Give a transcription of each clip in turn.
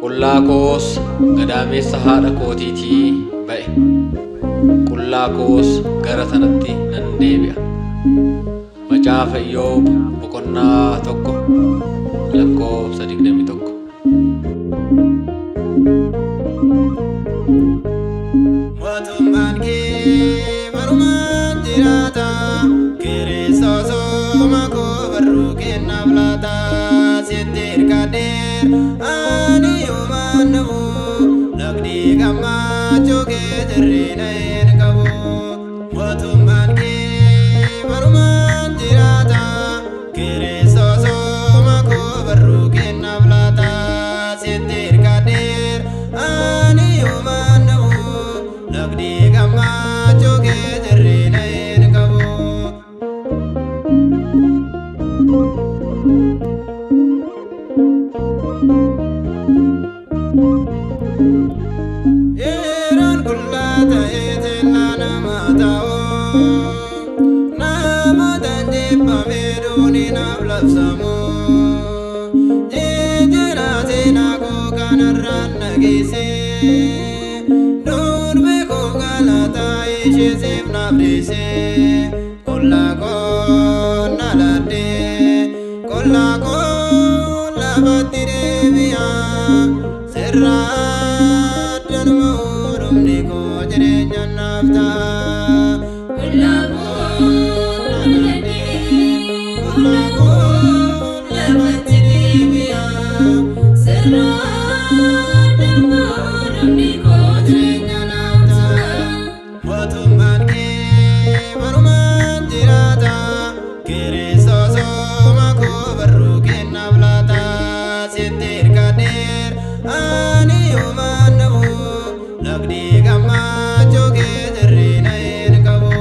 Qullakos gadaamessa haadha kootiitii ba'e. Qullakos gara sanatti nan deebi'a. Macaafa Iyyoob boqonnaa 1:21. Mootummaan kee barumaan jiraata, Kiristoos makoo barruu kennaaf laata. Sitti hirkadheer ani yoomaan dhabu, lagdi gammachuu kee jirreena hin qabu. Mootummaan kee barumaan jiraata, Kiristoos makoo barruu kennaaf laata. Sitti hirkadheer ani yoomaan dhabu, lagdi gammachuu kee jirreena hin qabu. Yeroon qullaa ta'ee jennaa nama ta'u, namootaan jibbamee duuni naaf labsamu. Jijjiirraa seenaa koo kanarraan dhageesse, durbee koo galataa ishee siif naaf dhiise. Qullaa koo na laddee, qullaa koo lafatti deebi'a. Sirraadhaan muudumni koo jireenya naaf ta'a. Qullaa koo na laddee, qullaa koo lafatti deebi'a. Sirraadhaan muudumni koo jireenya naaf ta'a. Mootummaan kee barumaan jiraata, Kiristoos makoo barruu kennaaf laata. Sitti hirkadheer ani yoomaan dhabu, lagdi gammachuu kee jirreena hin qabu.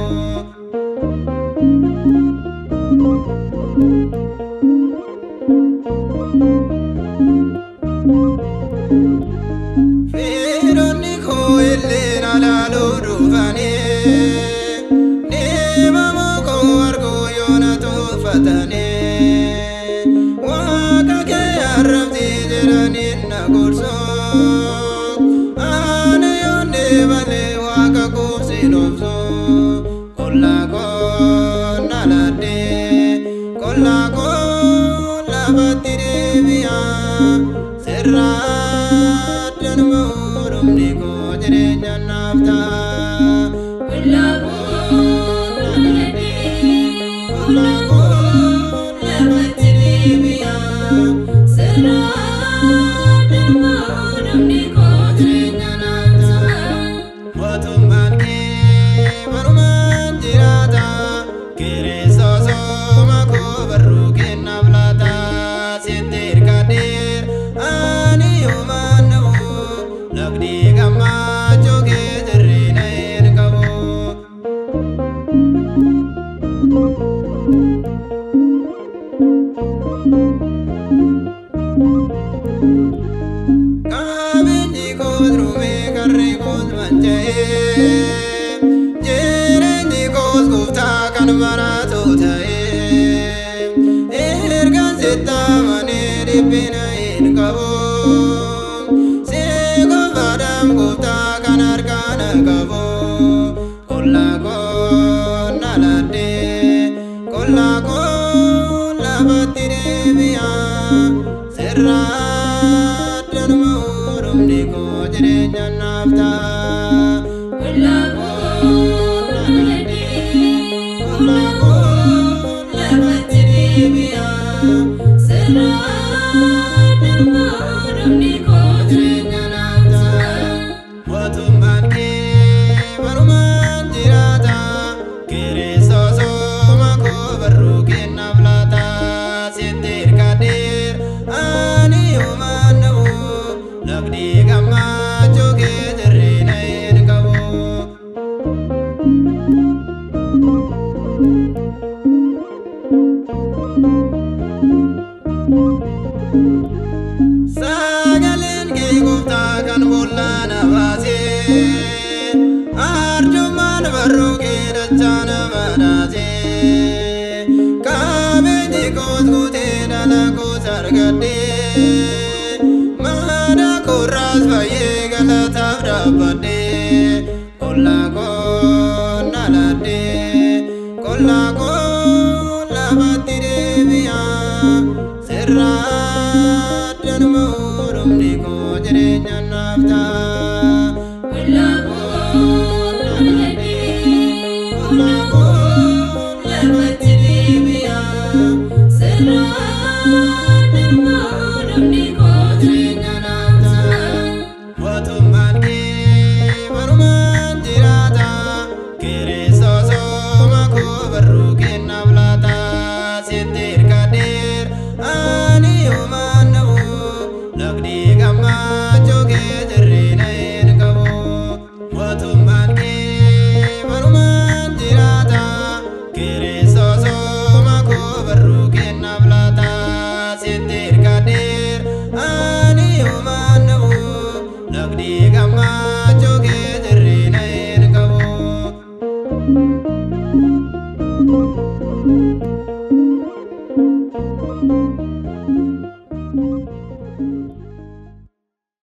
Firoonni koo illee na laaluu dhufanii, dhiibama koo arguu yoo na tuffatanii. Waaqa kee arrabsi jedhanii na gorsu, ani yoon deebalee waaqa kuufsin obsu. Qullaa koo na laddee, qullaa koo lafatti deebi'a. Sirraadhaan muudumni koo jireenya naaf ta'a. Qullaa koo na laddee, qullaa koo lafatti deebi'a. Sirraadhaan muudumni koo jireenya naaf ta'a. Mootummaan kee barumaan jiraata, Kiristoos makoo barruu kennaaf laata. Sitti hirkadheer ani yoomaan dhabu, lagdi gammachuu kee jirreena hin qabu. Qabeenyi koo durumee karree koos manca'ee, jireenyi koos gooftaa kan maraatu ta'ee. Ergaan sitti amanee dhiphina hin qabu, si qofaadhaan gooftaa kan harkaa na qabu. Qullaa koo na laddee, qullaa koo lafatti deebi'a. Sirraadhaan muudumni koo jireenya naaf ta'a. Qullaa koo na laddee, qullaa koo lafatti deebi'a. Sirraadhaan muudumni koo jireenya naaf ta'a. Mootummaan kee barumaan jiraata. nama daase kabeenyi koos guutee dhala koos argadhee mana koorraas fayyee galataaf dhaabbadhee ollaa koo naladhee kollaa koo lafatti deebi'aa sirraadhaan moorumni koo jireenya naaf ta'a. Ollaa koo naladhee ollaa koo